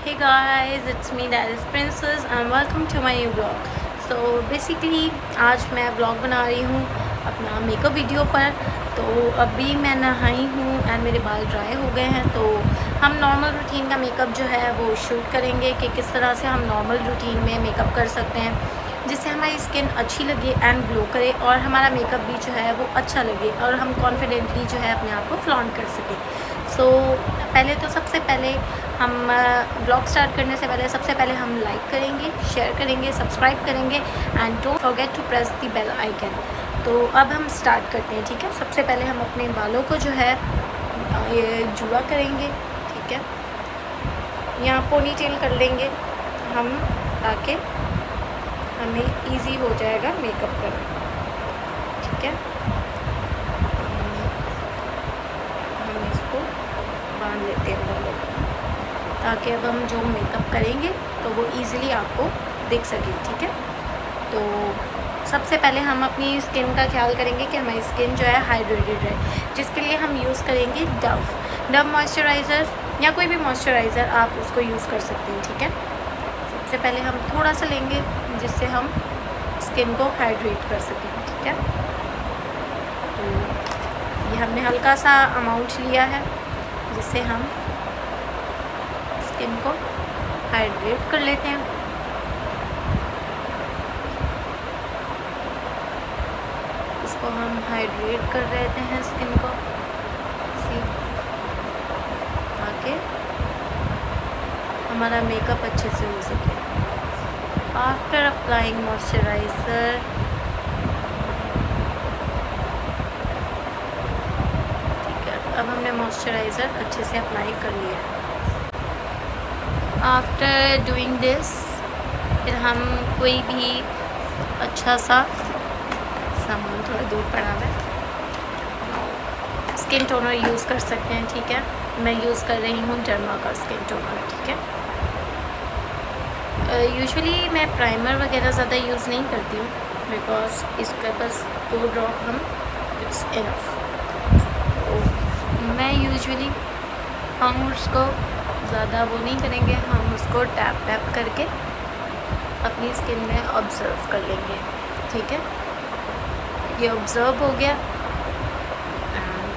Hey guys, it's me Darius Princess and welcome to my new vlog. So basically आज मैं vlog बना रही हूँ अपना मेकअप वीडियो पर। तो अभी मैं नहाई हूँ एंड मेरे बाल ड्राई हो गए हैं। तो हम नॉर्मल रूटीन का मेकअप जो है वो शूट करेंगे कि किस तरह से हम नॉर्मल रूटीन में मेकअप कर सकते हैं जिससे हमारी स्किन अच्छी लगे एंड ग्लो करे और हमारा मेकअप भी जो है वो अच्छा लगे और हम कॉन्फिडेंटली जो है अपने आप को फ्लॉन्ट कर सकें। सो पहले तो सबसे पहले हम ब्लॉग स्टार्ट करने से पहले सबसे पहले हम लाइक करेंगे, शेयर करेंगे, सब्सक्राइब करेंगे and don't forget to press the bell icon. तो अब हम स्टार्ट करते हैं, ठीक है। सबसे पहले हम अपने बालों को जो है ये जुड़ा करेंगे, ठीक है। यहाँ पोनी टेल कर लेंगे हम ताकि हमें इजी हो जाएगा मेकअप करना, ठीक है। हम इसको बांध लेते हैं बालों को ताकि अब हम जो मेकअप करेंगे तो वो इजीली आपको दिख सके, ठीक है। तो सबसे पहले हम अपनी स्किन का ख्याल करेंगे कि हमारी स्किन जो है हाइड्रेटेड रहे, जिसके लिए हम यूज़ करेंगे डव मॉइस्चराइज़र या कोई भी मॉइस्चराइज़र आप उसको यूज़ कर सकते हैं, ठीक है। सबसे पहले हम थोड़ा सा लेंगे जिससे हम स्किन को हाइड्रेट कर सकें, ठीक है। तो ये हमने हल्का सा अमाउंट लिया है जिससे हम स्किन को हाइड्रेट कर लेते हैं। इसको हम हाइड्रेट कर लेते हैं स्किन को ताकि हमारा मेकअप अच्छे से हो सके। आफ्टर अप्लाइंग मॉइस्चराइज़र ठीक है, अब हमने मॉइस्चराइज़र अच्छे से अप्लाई कर लिया है। आफ्टर डूइंग दिस फिर हम कोई भी अच्छा सा सामान, थोड़ा दूर पड़ा है, स्किन टोनर यूज़ कर सकते हैं, ठीक है। मैं यूज़ कर रही हूँ डर्मा का स्किन टोनर, ठीक है। यूजुअली मैं प्राइमर वगैरह ज़्यादा यूज़ नहीं करती हूँ बिकॉज इसका बस 2 ड्रॉप हम इट्स इनफ। मैं यूजुअली हम उसको ज़्यादा वो नहीं करेंगे, हम उसको टैप टैप करके अपनी स्किन में ऑब्ज़र्व कर लेंगे, ठीक है। ये ऑब्ज़र्व हो गया एंड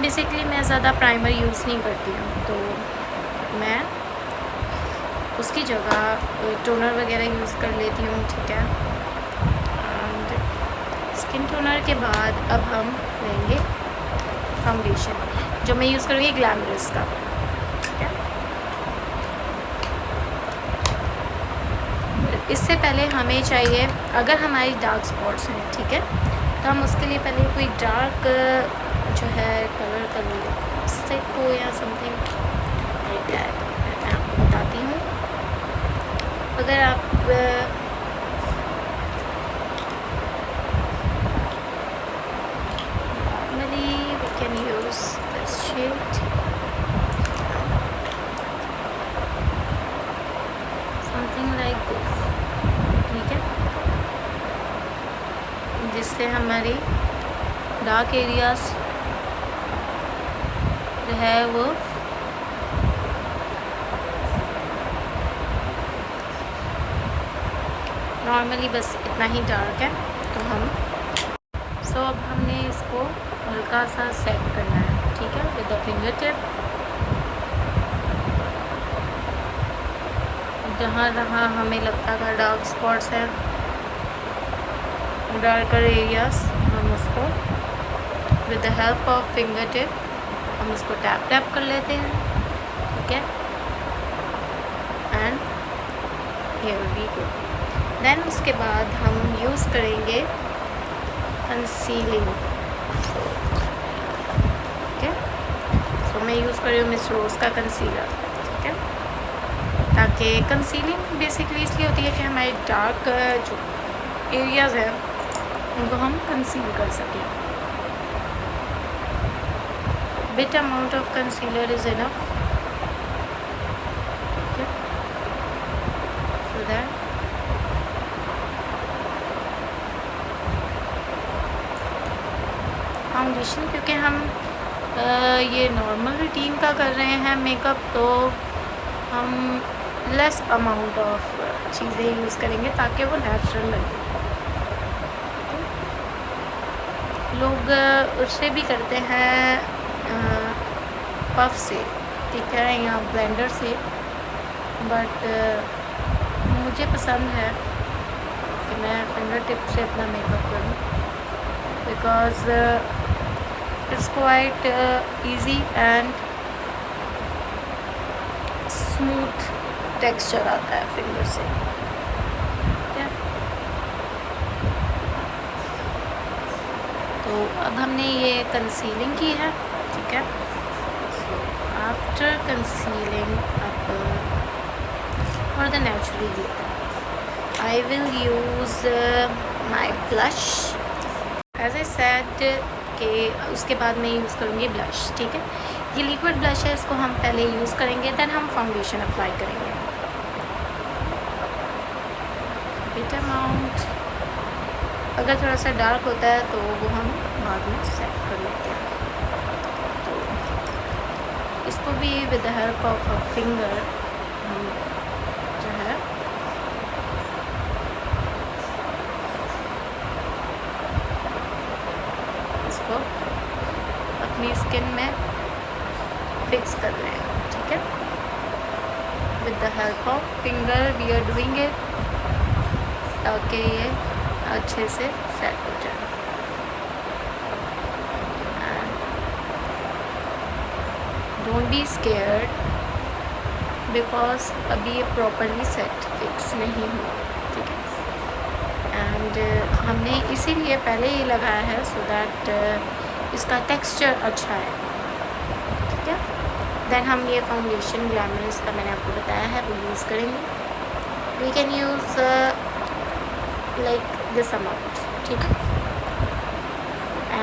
बेसिकली मैं ज़्यादा प्राइमर यूज़ नहीं करती हूँ, तो मैं उसकी जगह टोनर वगैरह यूज़ कर लेती हूँ, ठीक है। एंड स्किन टोनर के बाद अब हम लेंगे फाउंडेशन जो मैं यूज़ करूँगी ग्लैमरस का, ठीक है। इससे पहले हमें चाहिए, अगर हमारी डार्क स्पॉट्स हैं, ठीक है, तो हम उसके लिए पहले कोई डार्क जो है कलर कर लें, स्टिक हो या समथिंग लाइक दैट। मैं आपको बताती हूँ। अगर आप normally we can use this shade, something like this, ठीक है, जिससे हमारी डार्क एरियाज जो है वो नॉर्मली बस इतना ही डार्क है। तो हम अब हमने इसको हल्का सा सेट करना है, ठीक है, विद द फिंगर टिप। जहाँ जहाँ हमें लगता था डार्क स्पॉट्स हैं, डार्कर एरियाज, हम उसको with the help of finger tip हम उसको टैप टैप कर लेते हैं, ठीक है। And here we go. Then उसके बाद हम यूज़ करेंगे कंसीलिंग, ठीक है। सो मैं यूज़ कर रही हूँ मिस रोज़ का कंसीलर, ठीक है, ताकि कंसीलिंग बेसिकली इसलिए होती है कि हमारे डार्क जो एरियाज़ हैं उनको हम कंसील कर सकें। Bit amount of concealer is enough, ठीक है, सो दैट फाउंडेशन, क्योंकि हम ये नॉर्मल रूटीन का कर रहे हैं मेकअप, तो हम लेस अमाउंट ऑफ चीज़ें यूज़ करेंगे ताकि वो नेचुरल लगे। लोग उससे भी करते हैं पफ से, ठीक है, या ब्लेंडर से, बट मुझे पसंद है कि मैं फिंगर टिप से अपना मेकअप करूँ, because it's quite easy and smooth texture आता है फिंगर से। ठीक है, तो अब हमने ये कंसीलिंग की है। ठीक है, सो आफ्टर कंसीलिंग अब for the natural look I will use my blush. As I said कि उसके बाद मैं यूज़ करूँगी ब्लश। ठीक है, ये लिक्विड ब्लश है, इसको हम पहले यूज़ करेंगे, देन हम फाउंडेशन अप्लाई करेंगे। बिट अमाउंट, अगर थोड़ा सा डार्क होता है तो वो हम बाद में सेट कर लेते हैं। तो इसको भी with the help of a finger हम जो है इसको अपनी स्किन में फिक्स कर रहे हैं। ठीक है, with the help of finger we are doing it, ताकि ये अच्छे से सेट हो जाए। डोंट बी स्केयर्ड बिकॉज अभी ये प्रॉपरली सेट फिक्स नहीं हुआ। ठीक है, एंड हमने इसीलिए पहले ही लगाया है सो दैट इसका टेक्सचर अच्छा है। ठीक है, देन हम ये फाउंडेशन ग्लैमरस का मैंने आपको बताया है वो यूज़ करेंगे। We can use like this amount. ठीक है,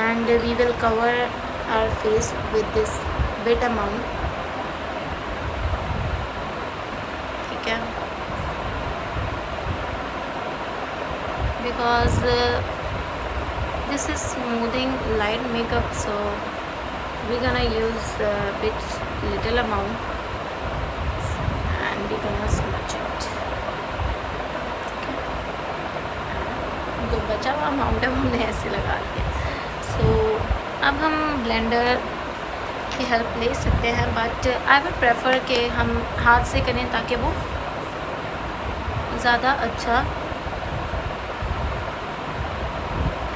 and we will cover our face with this bit amount. ठीक है, because this is smoothing light makeup, so we're gonna use bit little amount and we're gonna smudge it। जो बचा हुआ amount है हमने ऐसे लगा दिया। सो अब हम ब्लेंडर की हेल्प ले सकते हैं, बट आई वुड प्रेफर कि हम हाथ से करें ताकि वो ज़्यादा अच्छा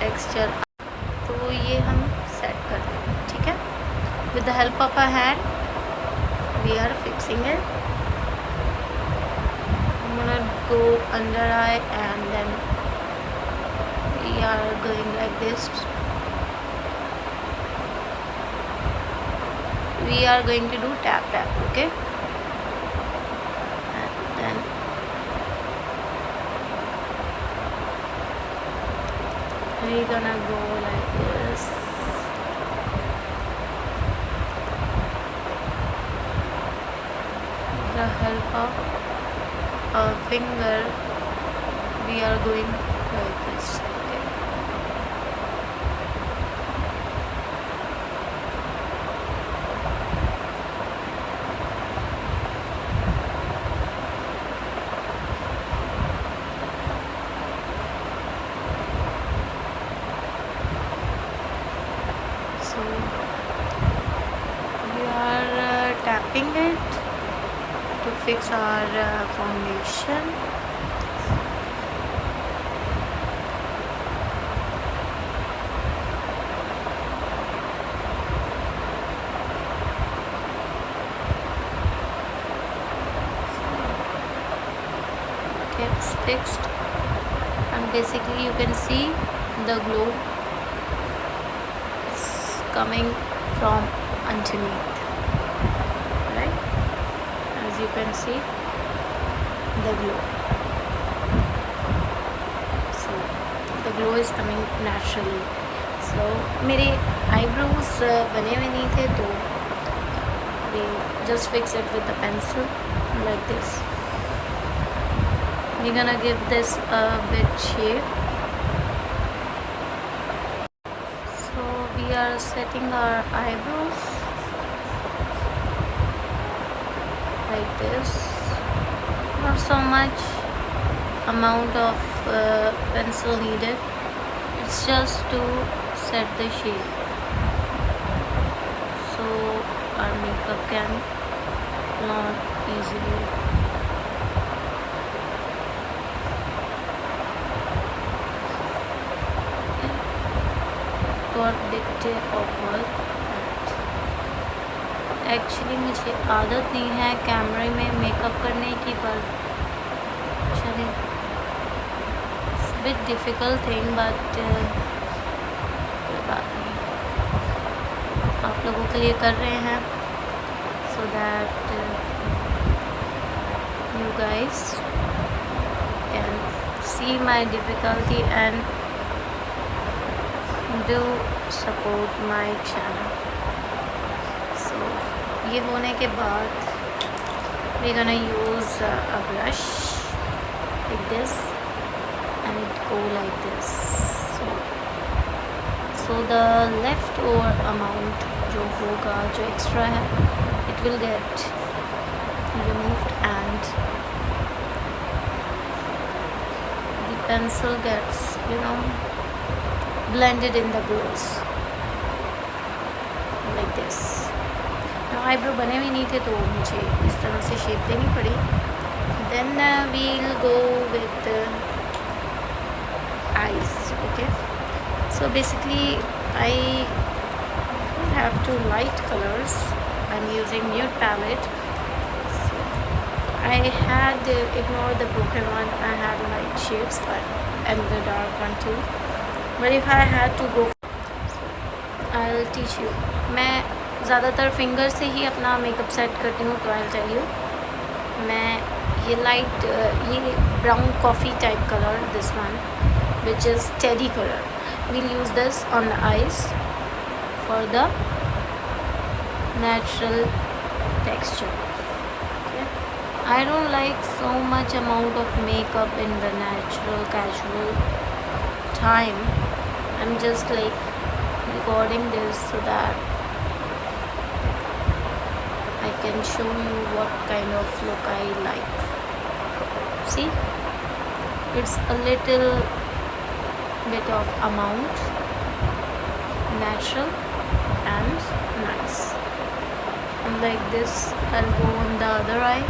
टेक्सचर। तो ये हम सेट कर दें। ठीक है, with the help of a hand we are fixing it। I'm gonna go under eye and then we are going like this। We are going to do tap tap, okay, and then we're gonna go like this। The help of a finger we are going like this। Okay, so we are tapping it to fix our foundation। Okay, it's fixed and basically you can see the glow is coming from underneath, right? As you can see the glow, so the glow is coming naturally। so मेरे eyebrows बने हुए नहीं थे तो we just fix it with the pencil like this। we're gonna give this a bit shape। so we are setting our eyebrows like this. Not so much amount of pencil needed. It's just to set the shape so our makeup can not easily. Got bit of work. Actually मुझे आदत नहीं है कैमरे में makeup करने की, पर चलिए बिट डिफ़िकल्ट थिंग, बट कोई बात नहीं, आप लोगों के लिए कर रहे हैं so that you guys can see my difficulty and do support my channel. So ये होने के बाद we're gonna use a brush like this and it go like this. So the leftover amount जो होगा, जो extra है, it will get removed and the pencil gets, blended in the brows like this. Eyebrow बने भी नहीं थे तो मुझे इस तरह से शेप देनी पड़ी. Then we'll go with eyes. Okay, so basically I have two light colours. I am using nude palette. I had ignored the broken one. I had light shades and the dark one too, but if I had to go, I'll teach you. मैं ज़्यादातर finger से ही अपना makeup set करती हूँ, तो I tell you. मैं ये light, ये brown coffee type colour, this one which is teddy colour, we'll use this on the eyes for the natural texture. I don't like so much amount of makeup in the natural casual time. I'm just like recording this so that I can show you what kind of look I like. See, it's a little bit of amount, natural and nice. And like this, I'll go on the other eye.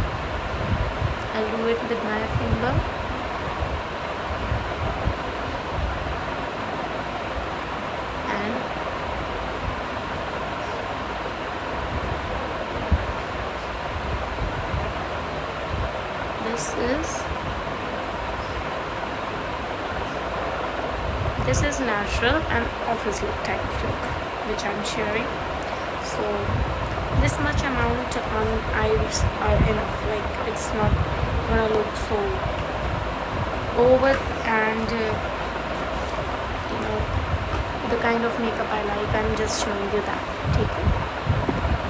I'll do it with my finger. And this is natural and office look type of look which I'm sharing. So this much amount on eyes are enough. Like, it's not gonna look so over and the kind of makeup I like. I'm just showing you that. ठीक है.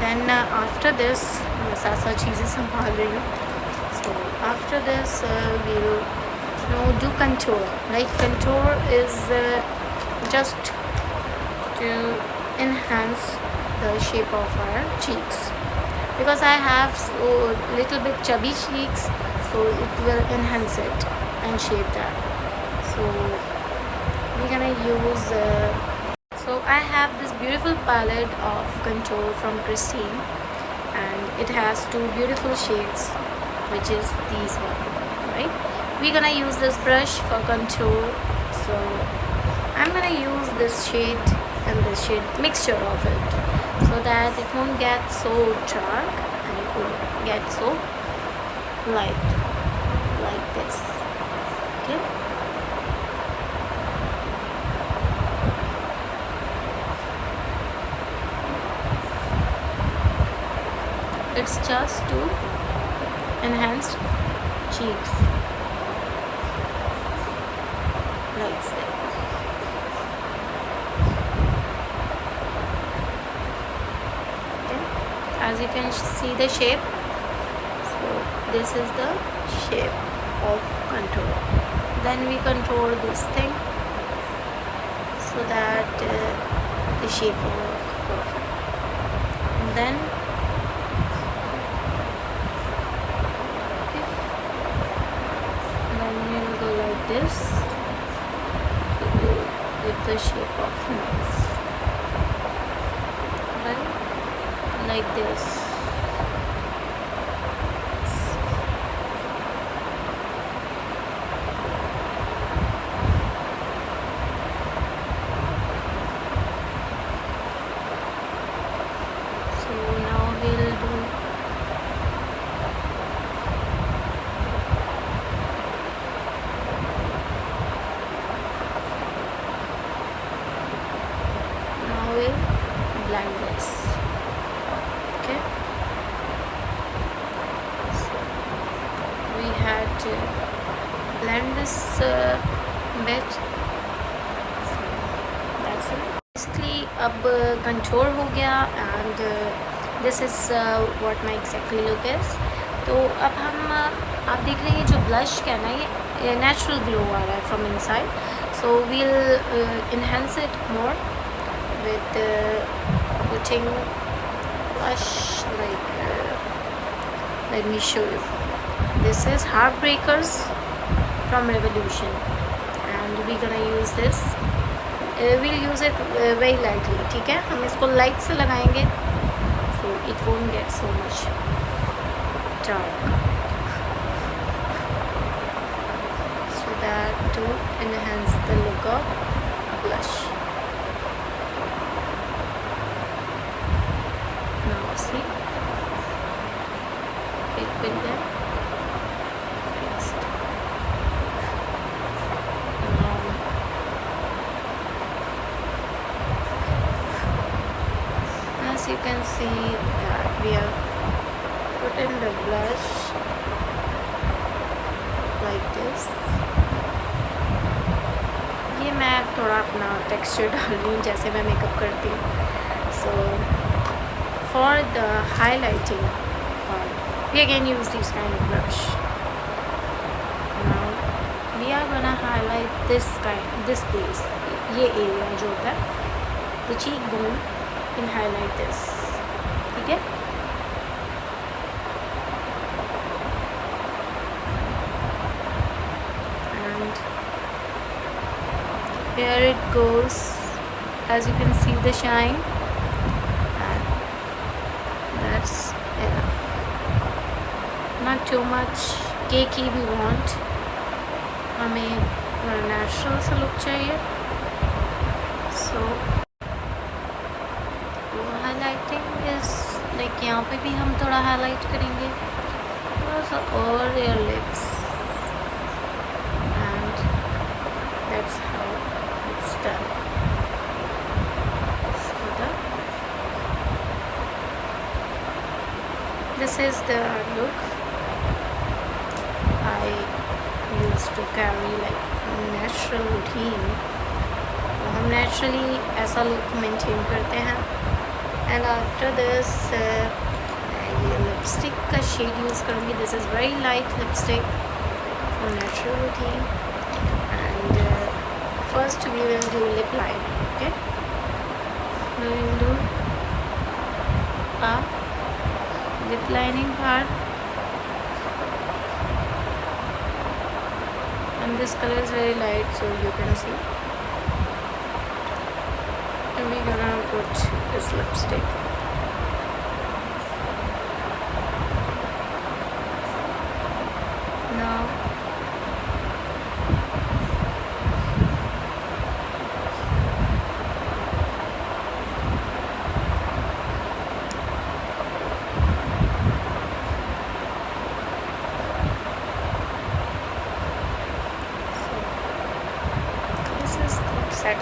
Then after this, मैं साथ चीज़ें संभाल रही हूँ. So after this we'll do contour. Like, contour is just to enhance the shape of our cheeks, because I have so little bit chubby cheeks, so it will enhance it and shape that. So we're gonna use so I have this beautiful palette of contour from Christine, and it has two beautiful shades, which is these one, right? We're gonna use this brush for contour. So I'm gonna use this shade and this shade, mixture of it, so that it won't get so dark and it won't get so light, like this. Okay, it's just to enhance cheeks, like that. As you can see the shape, so this is the shape of contour. Then we contour this thing so that the shape will look perfect. And then like this. So now we'll do blend this. Okay, so we had to blend this bit. So that's it. Basically अब contour हो गया and this is what my exactly look is. तो अब हम आप देख रहे हैं जो blush का ना ये natural glow आ रहा है from inside. So we'll enhance it more with putting blush like let me show you. This is Heartbreakers from Revolution and we're gonna use this. We'll use it very lightly. ठीक है, हम इसको light से लगाएंगे so it won't get so much dark, so that to enhance the look of blush. Now see, it will get fixed. As you can see that we have put in the blush like this. ये मैं थोड़ा अपना texture डाल रही हूँ जैसे मैं makeup करती हूँ. So for the highlighting part, we again use this kind of brush. Now we are gonna highlight this place. ये area जो होता है, the cheekbone, can highlight this. ठीक है? And here it goes. As you can see the shine. And that's enough. Not too much cakey we want. हमें natural सा look चाहिए. So highlighting is like यहाँ पे भी हम थोड़ा highlight करेंगे और your lips, and that's how it's done. So this is the look I used to carry like natural routine. हम naturally ऐसा look maintain करते हैं. And after this ये lipstick का shade use करूँगी. This is very light lipstick for natural routine. And first we will do lip liner. Okay, we will do a lip lining part, and this color is very light so you can see. And we're gonna put this lipstick. Now this is the set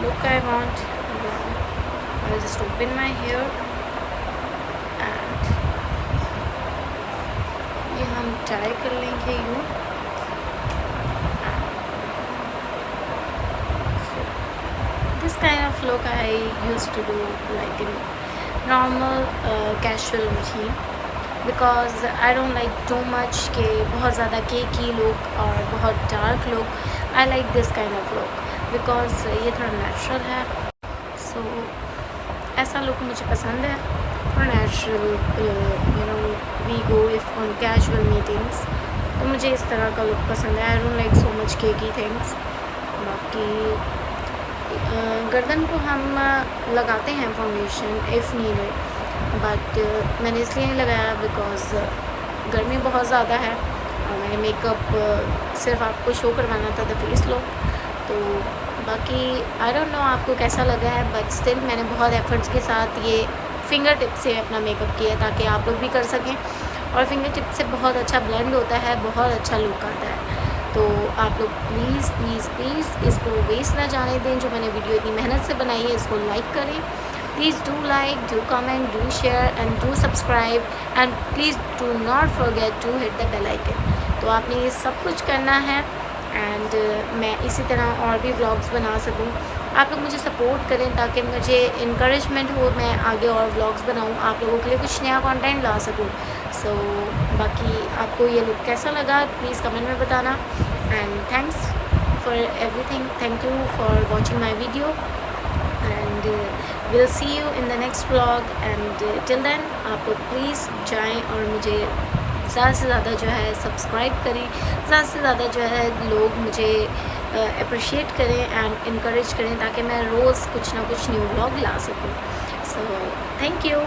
look I want. I'll just open my hair and ये हम tie कर लेंगे यूँ. So this kind of look I used to do like in normal casual routine, because I don't like too much के बहुत ज़्यादा cakey look और बहुत dark look. I like this kind of look because ये थोड़ा natural है. So ऐसा look मुझे पसंद है. For natural, we go if on casual meetings, तो मुझे इस तरह का look पसंद है. I don't like so much cakey things. बाकी गर्दन को हम लगाते हैं फाउंडेशन if needed, बट मैंने इसलिए नहीं लगाया बिकॉज़ गर्मी बहुत ज़्यादा है और मैंने मेकअप सिर्फ आपको शो करवाना था द फेस लुक। तो बाकी आई डोंट नो आपको कैसा लगा है, बट स्टिल मैंने बहुत एफर्ट्स के साथ ये फिंगर टिप से अपना मेकअप किया ताकि आप लोग भी कर सकें। और फिंगर टिप से बहुत अच्छा ब्लेंड होता है, बहुत अच्छा लुक आता है। तो आप लोग प्लीज़ प्लीज़ प्लीज़ इसको वेस्ट ना जाने दें। जो मैंने वीडियो इतनी मेहनत से बनाई है इसको लाइक करें। Please do like, do comment, do share and do subscribe and please do not forget to hit the bell icon. तो आपने ये सब कुछ करना है एंड मैं इसी तरह और भी व्लॉग्स बना सकूँ। आप लोग मुझे सपोर्ट करें ताकि मुझे इंकरेजमेंट हो, मैं आगे और व्लॉग्स बनाऊँ, आप लोगों के लिए कुछ नया कंटेंट ला सकूँ। सो बाकी आपको ये लुक कैसा लगा प्लीज़ कमेंट में बताना and thanks for everything. Thank you for watching my video and we'll see you in the next vlog and till then आप लोग प्लीज़ जाएं और मुझे ज़्यादा से ज़्यादा जो है सब्सक्राइब करें, ज़्यादा से ज़्यादा जो है लोग मुझे अप्रिशिएट करें एंड इनकरेज करें ताकि मैं रोज़ कुछ ना कुछ न्यू व्लॉग ला सकूँ। So thank you.